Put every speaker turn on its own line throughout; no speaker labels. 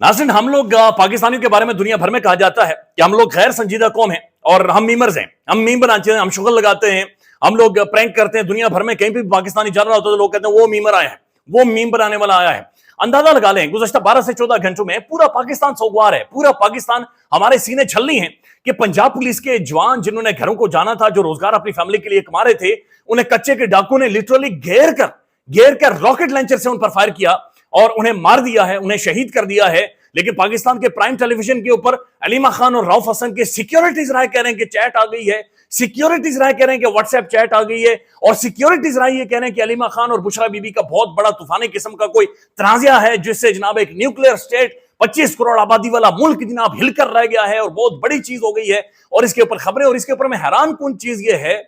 नाज़रीन, हम लोग पाकिस्तानियों के बारे में दुनिया भर में कहा जाता है कि हम लोग गैर संजीदा कौम है और हम मीमर्स हैं। हम मीम बनाते हैं, हम शुगर लगाते हैं, हम लोग प्रैंक करते हैं। दुनिया भर में कहीं भी पाकिस्तानी चल रहा होता है तो लोग कहते हैं वो मीमर आया है, वो मीम बनाने वाला आया है। अंदाजा लगा लें, गुज़श्ता 12 से 14 घंटों में पूरा पाकिस्तान सोगवार है, पूरा पाकिस्तान हमारे सीने छलनी है कि पंजाब पुलिस के जवान जिन्होंने घरों को जाना था, जो रोजगार अपनी फैमिली के लिए कमा रहे थे, उन्हें कच्चे के डाकू ने लिटरली घेर कर रॉकेट लॉन्चर से उन पर फायर किया और उन्हें मार दिया है, उन्हें शहीद कर दिया है। लेकिन पाकिस्तान के प्राइम टेलीविजन के ऊपर अलीमा खान और रऊफ हसन के सिक्योरिटीज राय कह रहे हैं कि चैट आ गई है, सिक्योरिटीज राय कह रहे हैं कि व्हाट्सएप चैट आ गई है, और सिक्योरिटीज राय ये कह रहे हैं कि अलीमा खान और बुशरा बीबी का बहुत बड़ा तूफानी किस्म का कोई तनाज़ा है, जिससे जनाब एक न्यूक्लियर स्टेट 25 करोड़ आबादी वाला मुल्क जनाब हिलकर रह गया है और बहुत बड़ी चीज हो गई है। और इसके ऊपर खबरें, और इसके ऊपर में हैरान कुन चीज ये है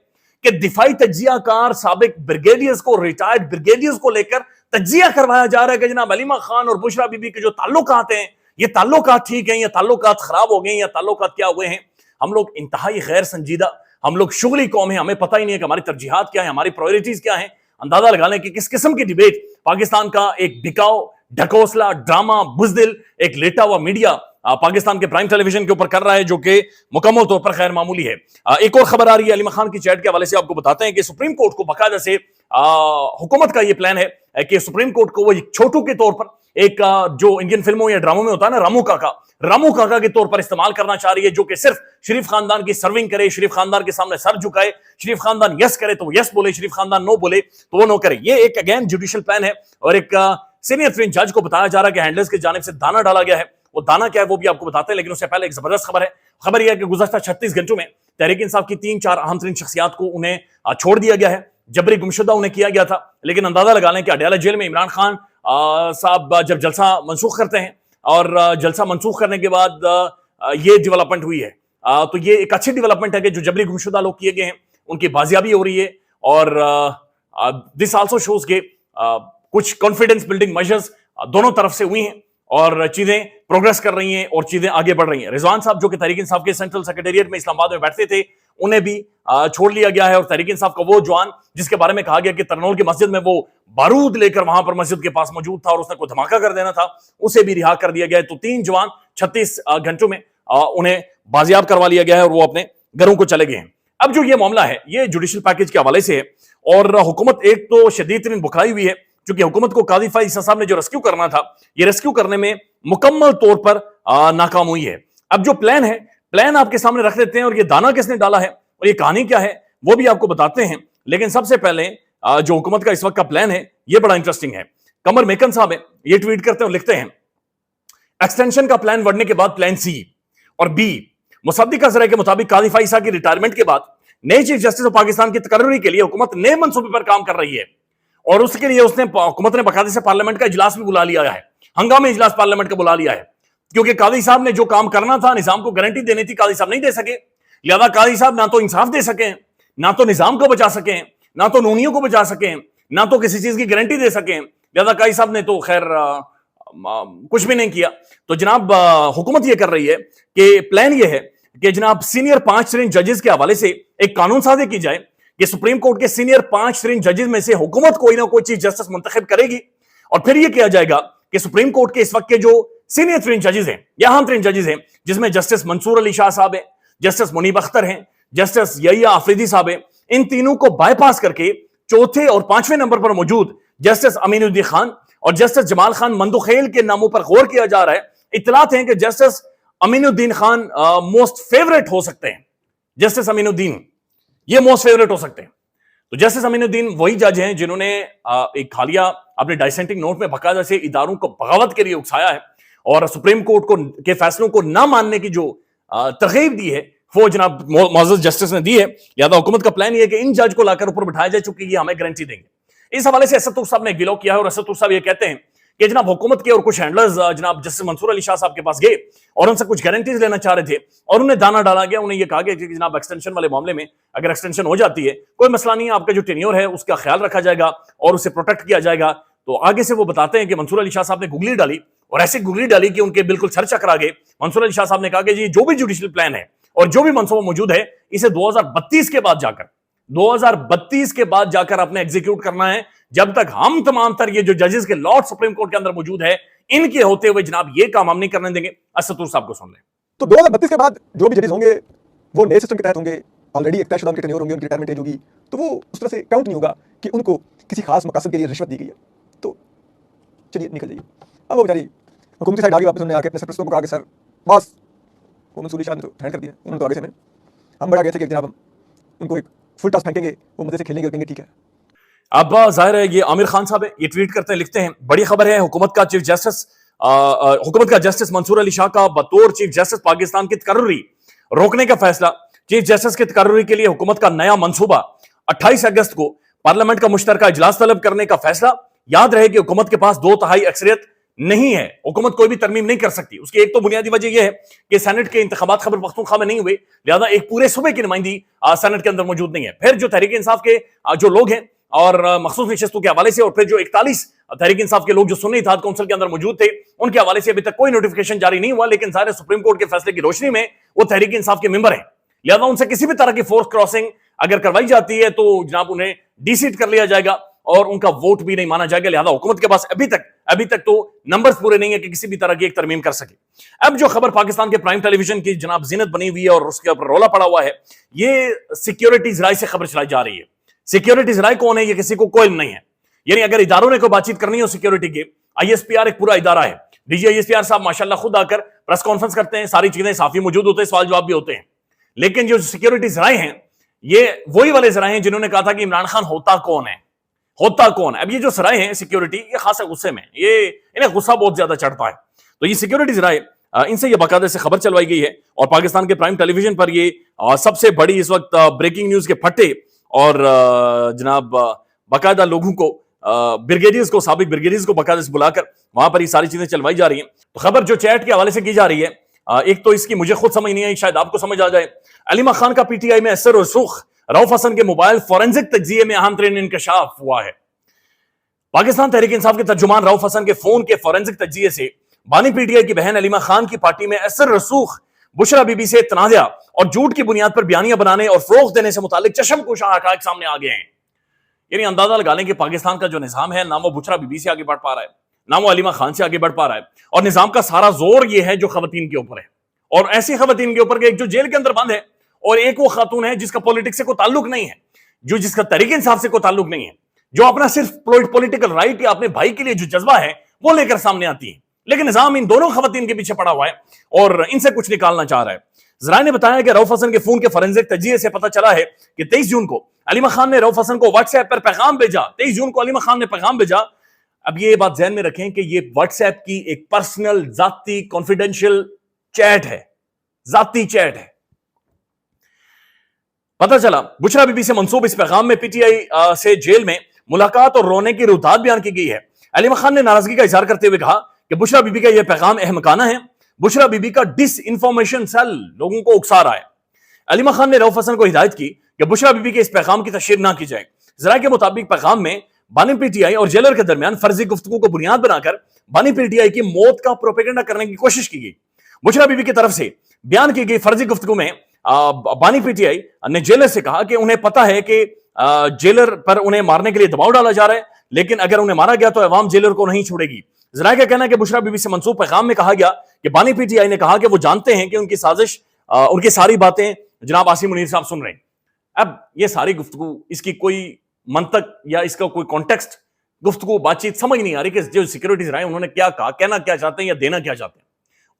कि दिफाई तज्जियाकार साबिक ब्रिगेडियर्स को, रिटायर्ड ब्रिगेडियर्स को लेकर तज्जिया करवाया जा रहा है कि जनाब अलीमा खान और बुशरा बीबी के जो ताल्लुकात हैं, ये ताल्लुकात ठीक हैं या ताल्लुकात खराब हो गए या ताल्लुकात क्या हुए हैं। हम लोग इंतहाई गैर संजीदा, हम लोग शुगली कौम है, हमें पता ही नहीं है कि हमारी तरजीहात क्या है, हमारी प्रायोरिटीज क्या है। अंदाजा लगा लें कि किस किस्म की डिबेट पाकिस्तान का एक बिकाऊ, ढकोसला, ड्रामा, बुजदिल, एक लेटा हुआ मीडिया पाकिस्तान के प्राइम टेलीविजन के ऊपर कर रहा है, जो कि मुकम्मल तौर पर गैर मामूली है। एक और खबर आ रही है अलीमा खान की चैट के हवाले से, आपको बताते हैं कि सुप्रीम कोर्ट को बाकायदा से हुकूमत का यह प्लान है कि सुप्रीम कोर्ट को वो एक छोटू के तौर पर, एक जो इंडियन फिल्मों या ड्रामों में होता है ना, रामू काका के तौर पर इस्तेमाल करना चाह रही है, जो कि सिर्फ शरीफ खानदान की सर्विंग करे, शरीफ खानदान के सामने सर झुकाए, शरीफ खानदान यस करे तो वो यस बोले, शरीफ खानदान नो बोले तो वो नो करे। ये एक अगेन जुडिशियल प्लान है और एक सीनियर तरीन जज को बताया जा रहा है कि हैंडलर्स की जानिब से दाना डाला गया है। वो दाना क्या है वो भी आपको बताते हैं, लेकिन उससे पहले एक जबरदस्त खबर है। खबर यह है कि गुज़श्ता 36 घंटों में तहरीक इंसाफ की 3-4 अहम तरीन शख्सियात को उन्हें छोड़ दिया गया है। जबरी गुमशुदा उन्हें किया गया था, लेकिन अंदाजा लगा लें कि अडयाला जेल में इमरान खान साहब जब जलसा मनसूख करते हैं और जलसा मनसूख करने के बाद ये डेवलपमेंट हुई है, तो ये एक अच्छी डेवलपमेंट है कि जो जबरी गुमशुदा लोग किए गए हैं उनकी बाजियाबी हो रही है। और दिस आल्सो शोज के कुछ कॉन्फिडेंस बिल्डिंग मेजर्स दोनों तरफ से हुई हैं और चीजें प्रोग्रेस कर रही हैं और चीजें आगे बढ़ रही हैं। रिजवान साहब जो कि तहरीक इंसाफ के सेंट्रल सेक्रेटेरिएट में इस्लामाबाद में बैठते थे, उन्हें भी छोड़ लिया गया है। और तहरीक इंसाफ का वो जवान जिसके बारे में कहा गया कि तरनौल की मस्जिद में वो बारूद लेकर वहां पर मस्जिद के पास मौजूद था और उसने कोई धमाका कर देना था, उसे भी रिहा कर दिया गया है। तो 3 जवान 36 घंटों में उन्हें बाजियाब करवा लिया गया है और वो अपने घरों को चले गए हैं। अब जो ये मामला है ये जुडिशियल पैकेज के हवाले से है और हुकूमत एक तो शदीद तरीन बुखाई हुई है, क्योंकि हुकूमत को काजी फाइज साहब ने जो रेस्क्यू करना था, ये रेस्क्यू करने में मुकम्मल तौर पर नाकाम हुई है। अब जो प्लान है, प्लान आपके सामने रख देते हैं और ये दाना किसने डाला है और ये कहानी क्या है वो भी आपको बताते हैं। लेकिन सबसे पहले जो हुकूमत का इस वक्त का प्लान है ये बड़ा इंटरेस्टिंग है। कमर मेकन साहब है, ये ट्वीट करते हैं और लिखते हैं, एक्सटेंशन का प्लान बढ़ने के बाद प्लान सी और बी। मुसद्दिक अजहर के मुताबिक काजी फाइज की रिटायरमेंट के बाद नए चीफ जस्टिस ऑफ पाकिस्तान की तकर्री के लिए हुकूमत नए मंसूबे पर काम कर रही है और उसके लिए हुकूमत ने बाकायदे से पार्लियामेंट का इजलास भी बुला लिया है, हंगामी इजलास पार्लियामेंट का बुला लिया है, क्योंकि काजी साहब ने जो काम करना था, निजाम को गारंटी देनी थी, काजी साहब नहीं दे सके। लिहाजा काजी साहब ना तो इंसाफ दे सके, ना तो निजाम को बचा सके, ना तो नूनियों को बचा सके, ना तो किसी चीज की गारंटी दे सके। लिहाजा काजी साहब ने तो खैर कुछ भी नहीं किया। तो जनाब हुकूमत ये कर रही है कि प्लान ये है कि जनाब सीनियर 5 तरीन जजेस के हवाले से एक कानून साजी की जाए कि सुप्रीम कोर्ट के सीनियर 5 तरीन जजेस में से हुकूमत कोई ना कोई चीफ जस्टिस मुंतखब करेगी और फिर यह किया जाएगा कि सुप्रीम कोर्ट के इस वक्त के जो सीनियर तरीन जजेस हैं या अहम तरीन जजेस हैं, जिसमें जस्टिस मंसूर अली शाह साहब हैं, जस्टिस मुनीब अख्तर हैं, जस्टिस यहिया आफरीदी साहब हैं, इन तीनों को बाईपास करके चौथे और 5वें नंबर पर मौजूद जस्टिस अमीनुद्दीन खान और जस्टिस जमाल खान मंदुखेल के नामों पर गौर किया जा रहा है। इतलात हैं कि justice Aminuddin Khan most favourite हो सकते हैं, जस्टिस अमीनुद्दीन ये मोस्ट फेवरेट हो सकते हैं। तो जस्टिस अमीनुद्दीन वही जज हैं जिन्होंने एक हालिया अपने डाइसेंटिंग नोट में बाकायदा से इदारों को बगावत के लिए उकसाया है और सुप्रीम कोर्ट को के फैसलों को ना मानने की जो तरगीब दी है वो जनाब मुअज़्ज़ज़ जस्टिस ने दी है। लिहाजा हुकूमत का प्लान ये है कि इन जज को लाकर ऊपर बिठाया जाए, चूंकि ये हमें गारंटी देंगे। इस हवाले से असद साहब ने एक ब्लॉग किया है और असद साहब ये कहते हैं कि जनाब हुकूमत के और कुछ हैंडलर्स जनाब जस्टिस मंसूर अली शाह साहब के पास गए और उनसे कुछ गारंटीज लेना चाह रहे थे और उन्हें दाना डाला गया। उन्हें यह कहा गया कि जनाब एक्सटेंशन वाले मामले में अगर एक्सटेंशन हो जाती है कोई मसला नहीं है, आपका जो टेन्योर है उसका ख्याल रखा जाएगा और उसे प्रोटेक्ट किया जाएगा। तो आगे से वो बताते हैं कि मंसूर अली शाह साहब ने गुगली डाली और ऐसी गुगली डाली कि उनके बिल्कुल सर चकरा गए। मंसूर अली शाह साहब ने कहा कि जी जो भी जुडिशियल प्लान है और जो भी मनसूबा मौजूद है इसे 2032 के बाद जाकर आपने एग्जीक्यूट करना है। जब तक हम तमाम तर ये जो जजेस के लॉर्ड सुप्रीम कोर्ट के अंदर मौजूद है इनके होते हुए जनाब ये काम हम नहीं करने देंगे। असदुर साहब को सुन लें।
तो 2032 के बाद जो भी जजेस होंगे वो नए सिस्टम के तहत होंगे, ऑलरेडी एक तयशुदा उनके टेन्योर होंगे, उनकी रिटायरमेंट एज होगी, तो वो उस तरह से काउंट नहीं होगा कि उनको किसी खास मकसद के लिए रिश्वत दी गई है। तो चलिए निकल जाइए। अब वो बेचारी हुकूमती साइड आगे वापस उन्होंने आके अपने सरपरस्तों को कहा कि सर बस वो मंसूरी शाह ने तो हैंड कर दिया, उन्होंने तो आगे से हमें हम बड़ा गए थे कि जनाब हम उनको एक फुल टॉस फेंकेंगे, वो मजे से खेलेंगे और कहेंगे ठीक है।
अब जाहिर है ये आमिर खान साहब है, ये ट्वीट करते हैं, लिखते हैं बड़ी खबर है, हुकूमत का चीफ जस्टिस हुकूमत का जस्टिस मंसूर अली शाह का बतौर चीफ जस्टिस पाकिस्तान की तकर्री रोकने का फैसला। चीफ जस्टिस की तकर्री के लिए हुकूमत का नया मंसूबा। 28 अगस्त को पार्लियामेंट का मुश्तरका इजलास तलब करने का फैसला। याद रहे कि हुकूमत के पास 2/3 अक्सरियत नहीं है, हुकूमत कोई भी तरमीम नहीं कर सकती। उसकी एक तो बुनियादी वजह यह है कि सेनेट के इंतखाबात खबर पख्तूनख्वा में नहीं हुए, लिहाजा एक पूरे सूबे की नुमाइंदी सेनेट के अंदर मौजूद नहीं है। फिर जो तहरीक इंसाफ के जो लोग हैं और मखसूस नशस्तों के हवाले से, और फिर जो 41 तहरीक इंसाफ के लोग जो सुन्नी इत्तेहाद काउंसिल के अंदर मौजूद थे, उनके हवाले से अभी तक कोई नोटिफिकेशन जारी नहीं हुआ। लेकिन सारे सुप्रीम कोर्ट के फैसले की रोशनी में वो तहरीक इंसाफ के मेंबर हैं, लिहाजा उनसे किसी भी तरह की फोर्स क्रॉसिंग अगर करवाई जाती है तो जनाब उन्हें डीसीट कर लिया जाएगा और उनका वोट भी नहीं माना जाएगा। लिहाजा हुकूमत के पास अभी तक तो नंबर्स पूरे नहीं है कि किसी भी तरह की एक तरमीम कर सके। अब जो खबर पाकिस्तान के प्राइम टेलीविजन की जनाब जीनत बनी हुई है और उसके ऊपर रोला पड़ा हुआ है, ये सिक्योरिटी जराए से खबर चलाई जा रही है। सिक्योरिटी जराए कौन है, ये किसी को कोई नहीं है। यानी अगर इदारों ने कोई बातचीत करनी हो सिक्योरिटी की, ISPR एक पूरा इदारा है, डीजी ISPR साहब माशाल्लाह खुद आकर प्रेस कॉन्फ्रेंस करते हैं, सारी चीजें साफी मौजूद होते हैं, सवाल जवाब भी होते हैं। लेकिन जो सिक्योरिटी जराए हैं ये वही वाले जराए हैं जिन्होंने कहा था कि इमरान खान होता कौन है। अब ये जो सराय हैं सिक्योरिटी, ये खासा गुस्से में, ये इन्हें गुस्सा बहुत ज्यादा चढ़ता है। तो ये सिक्योरिटी जराए, इनसे ये बाकायदा से खबर चलवाई गई है और पाकिस्तान के प्राइम टेलीविजन पर ये सबसे बड़ी इस वक्त ब्रेकिंग न्यूज के फट्टे और जनाब बाकायदा लोगों को ब्रिगेडियर्स को, साबिक ब्रिगेडियर्स को बाकायदा से बुलाकर वहां पर ये सारी चीजें चलवाई जा रही हैं। तो खबर जो चैट के हवाले से की जा रही है, एक तो इसकी मुझे खुद समझ नहीं आई, शायद आपको समझ आ जाए। अलीमा खान का PTI में असर और सुख, रऊफ हसन के मोबाइल फॉरेंसिक तज्जिये में अहम तरीन इंकशाफ हुआ है। पाकिस्तान तहरीक इंसाफ के तर्जुमान रऊफ हसन के फोन के फॉरेंसिक तज्जिये से बानी PTI की बहन अलीमा खान की पार्टी में असर रसूख, बुशरा बीबी से तनाज़ा और झूठ की बुनियाद पर बयानियां बनाने और फरोख्त देने से मुतालिक चशमकुशा हक़ाइक़ सामने आ गए हैं। यानी अंदाजा लगा लें कि पाकिस्तान का जो निजाम है, ना वो बुशरा बीबी से आगे बढ़ पा रहा है, ना वो अलीमा खान से आगे बढ़ पा रहा है, और निजाम का सारा जोर ये है जो खवातीन के ऊपर है, और ऐसी खवातीन के ऊपर एक जो जेल के अंदर बंद है, और एक वो खातून है जिसका पॉलिटिक्स से कोई ताल्लुक नहीं है, जो जिसका तहरीक इंसाफ से कोई ताल्लुक नहीं है, जो अपना सिर्फ पॉलिटिकल राइट या अपने भाई के लिए जो जज्बा है वो लेकर सामने आती है। लेकिन निजाम इन दोनों खवातीन के पीछे पड़ा हुआ है और इनसे कुछ निकालना चाह रहा है। जराए ने बताया कि रऊफ हसन के फोन के फॉरेंसिक तज्जिये से पता चला है कि 23 जून को अलीमा खान ने रऊफ हसन को व्हाट्सएप पर पैगाम भेजा। 23 जून को अलीमा खान ने पैगाम भेजा। अब ये बात ध्यान में रखें कि ये व्हाट्सएप की एक पर्सनल, जाती, कॉन्फिडेंशियल चैट है, जाती चैट है। पता चला बुशरा बीबी से मंसूब इस पैगाम में PTI से जेल में मुलाकात और रोने की रुताब बयान की गई है। अलीमा खान ने नाराजगी का इजहार करते हुए कहा कि बुशरा बीबी का यह पैगाम अहमकाना है, बुशरा बीबी का डिस इंफॉर्मेशन सेल लोगों को उकसा रहा है। अलीमा खान ने रऊफ हसन को हिदायत की कि बुशरा बीबी के इस पैगाम की तशहीर ना की जाए। जराए के मुताबिक पैगाम में बानी PTI और जेलर के दरमियान फर्जी गुफ्तगू को बुनियाद बनाकर बानी PTI की मौत का प्रोपेगेंडा करने की कोशिश की गई। बुशरा बीबी की तरफ से बयान की गई फर्जी गुफ्तगू में बानी PTI ने जेलर से कहा कि उन्हें पता है कि जेलर पर उन्हें मारने के लिए दबाव डाला जा रहा है, लेकिन अगर उन्हें मारा गया तो अवाम जेलर को नहीं छोड़ेगी। जराए का कहना है कि बुशरा बीबी से मंसूब पैगाम में कहा गया कि बानी PTI ने कहा कि वो जानते हैं कि उनकी साजिश, उनकी सारी बातें जनाब आसिम मुनीर साहब सुन रहे हैं। अब ये सारी गुफ्तगू, इसकी कोई मंतक या इसका कोई कॉन्टेक्स्ट, गुफ्तगू बातचीत समझ नहीं आ रही कि जो सिक्योरिटीज रहे उन्होंने क्या कहा, कहना क्या चाहते हैं या देना क्या चाहते हैं,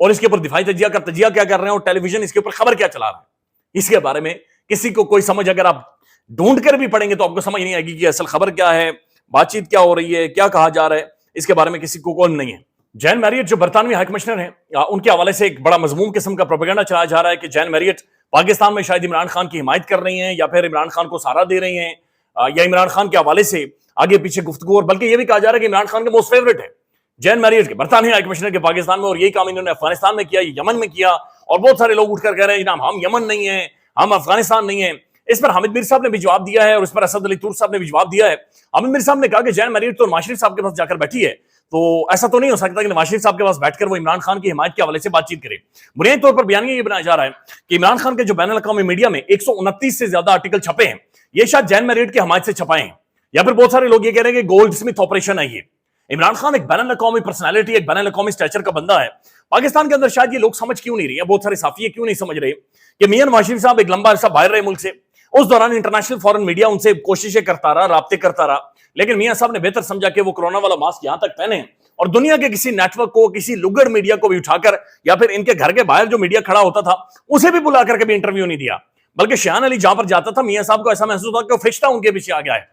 और इसके ऊपर दिफाई तजिया क्या कर रहे हैं, और टेलीविजन इसके ऊपर खबर क्या चला रहा है। इसके बारे में किसी को कोई समझ, अगर आप ढूंढ कर भी पढ़ेंगे तो आपको समझ नहीं आएगी कि असल खबर क्या है, बातचीत क्या हो रही है, क्या कहा जा रहा है। इसके बारे में किसी को कौन नहीं है। जैन मैरियट जो बरतानवी हाई कमिश्नर हैं, उनके हवाले से एक बड़ा मजमूम किस्म का प्रोपेगेंडा चलाया जा रहा है कि जैन मैरियट पाकिस्तान में शायद इमरान खान की हिमायत कर रही हैं या फिर इमरान खान को सहारा दे रही हैं, या इमरान खान के हवाले से आगे पीछे गुफ्तगू, और बल्कि यह भी कहा जा रहा है कि इमरान खान के मोस्ट फेवरेट है जैन मैरियट के बरतानवी हाई कमिश्नर के पाकिस्तान में, और यही काम इन्होंने अफगानिस्तान में किया, यमन में किया, और बहुत सारे लोग उठकर कह रहे हैं जनाब हम यमन नहीं है, हम अफगानिस्तान नहीं है। इस पर हामिद मीर साहब ने भी जवाब दिया है और इस पर असद अली तुर्क साहब ने भी जवाब दिया है। हामिद मीर साहब ने कहा कि जैन मैरियट तो नवाज शरीफ साहब के पास जाकर बैठी है, तो ऐसा तो नहीं हो सकता कि नवाज शरीफ साहब के पास बैठकर वो इमरान खान की हिमायत के हवाले से बातचीत करे। बुनियादी तौर पर बयान ये बनाया जा रहा है कि इमरान खान के जो बैनुल अक़वामी मीडिया में 129 से ज्यादा आर्टिकल छपे हैं, ये शायद जैन मैरियट की हिमायत से छपाए हैं, या फिर बहुत सारे लोग ये कह रहे हैं कि गोल्ड स्मिथ ऑपरेशन है। इमरान खान एक बैन अवी पर्सनैलिटी, एक बैन अवी स्टैचर का बंदा है। पाकिस्तान के अंदर शायद ये लोग समझ क्यों नहीं रहे, बहुत सारे साफी क्यों नहीं समझ रहे कि मियां नवाज शरीफ साहब एक लंबा अरसा बाहर रहे मुल्क से, उस दौरान इंटरनेशनल फॉरेन मीडिया उनसे कोशिशें करता रहा, राब्ते करता रहा, लेकिन मियां साहब ने बेहतर समझा कि वो कोरोना वाला मास्क यहां तक पहने और दुनिया के किसी नेटवर्क को, किसी लुगड़ मीडिया को भी उठाकर या फिर इनके घर के बाहर जो मीडिया खड़ा होता था उसे भी बुला करके भी इंटरव्यू नहीं दिया, बल्कि शान अली जहां पर जाता था मियां साहब को ऐसा महसूस होता कि वो फरिश्ता उनके पीछे आ गया है।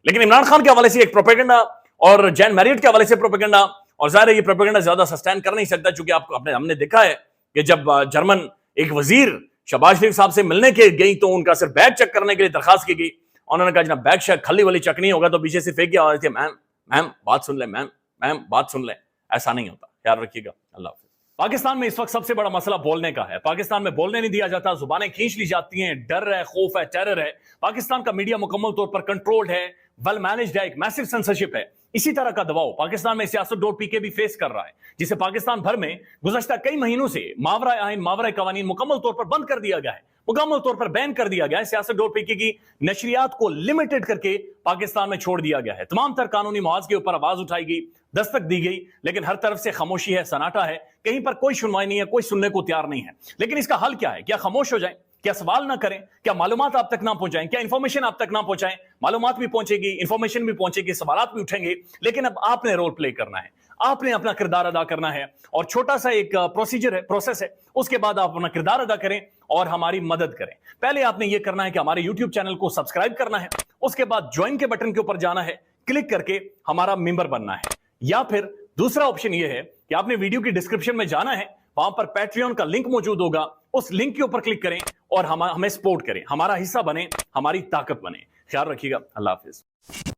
लेकिन इमरान खान के हवाले से एक प्रोपेगेंडा और जैन मैरियट के हवाले से प्रोपेगेंडा, और जाहिर है ये प्रोपेगेंडा ज्यादा सस्टेन कर नहीं सकता, क्योंकि आपको हमने देखा है कि जब जर्मन एक वजीर शहबाज शरीफ साहब से मिलने के गई तो उनका सिर्फ बैग चेक करने के लिए दरखास्त की गई, उन्होंने कहा जनाब बैग शेक खली वाली चेक नहीं होगा, तो पीछे से फेंक के आवाज थी मैम मैम बात सुन ले, मैम मैम बात सुन ले। ऐसा नहीं होता, ख्याल रखिएगा। अल्लाह हाफिज़। पाकिस्तान में इस वक्त सबसे बड़ा मसला बोलने का है। पाकिस्तान में बोलने नहीं दिया जाता, जुबानें खींच ली जाती हैं, डर है, खौफ है, टेरर है। पाकिस्तान का मीडिया मुकम्मल तौर पर कंट्रोल्ड है, वेल मैनेज्ड है, एक मैसिव सेंसरशिप है। इसी तरह का दबाव पाकिस्तान में सियासत.pk भी फेस कर रहा है, जिसे पाकिस्तान भर में गुज़श्ता कई महीनों से मावरा आइन, मावरा कवानीन मुकम्मल तौर पर बंद कर दिया गया है, मुकम्मल तौर पर बैन कर दिया गया है। सियासत.pk की नशरियात को लिमिटेड करके पाकिस्तान में छोड़ दिया गया है। तमाम तर कानूनी मुआवजे के ऊपर आवाज उठाई गई, दस्तक दी गई, लेकिन हर तरफ से खामोशी है, सन्नाटा है, कहीं पर कोई सुनवाई नहीं है, कोई सुनने को तैयार नहीं है। लेकिन इसका हल क्या है? क्या खामोश हो जाए? क्या सवाल ना करें? क्या मालूमात आप तक ना पहुंचाएं? क्या इंफॉर्मेशन आप तक ना पहुंचाएं? मालूमात भी पहुंचेगी, इंफॉर्मेशन भी पहुंचेगी, सवालात भी उठेंगे, लेकिन अब आपने रोल प्ले करना है, आपने अपना किरदार अदा करना है। और छोटा सा एक प्रोसीजर है, प्रोसेस है, उसके बाद आप अपना किरदार अदा करें और हमारी मदद करें। पहले आपने ये करना है कि हमारे यूट्यूब चैनल को सब्सक्राइब करना है, उसके बाद ज्वाइन के बटन के ऊपर जाना है, क्लिक करके हमारा मेंबर बनना है। या फिर दूसरा ऑप्शन यह है कि आपने वीडियो की डिस्क्रिप्शन में जाना है, वहां पर पैट्रियन का लिंक मौजूद होगा, उस लिंक के ऊपर क्लिक करें और हमें सपोर्ट करें, हमारा हिस्सा बने, हमारी ताकत बने। ख्याल रखिएगा। अल्लाह हाफिज।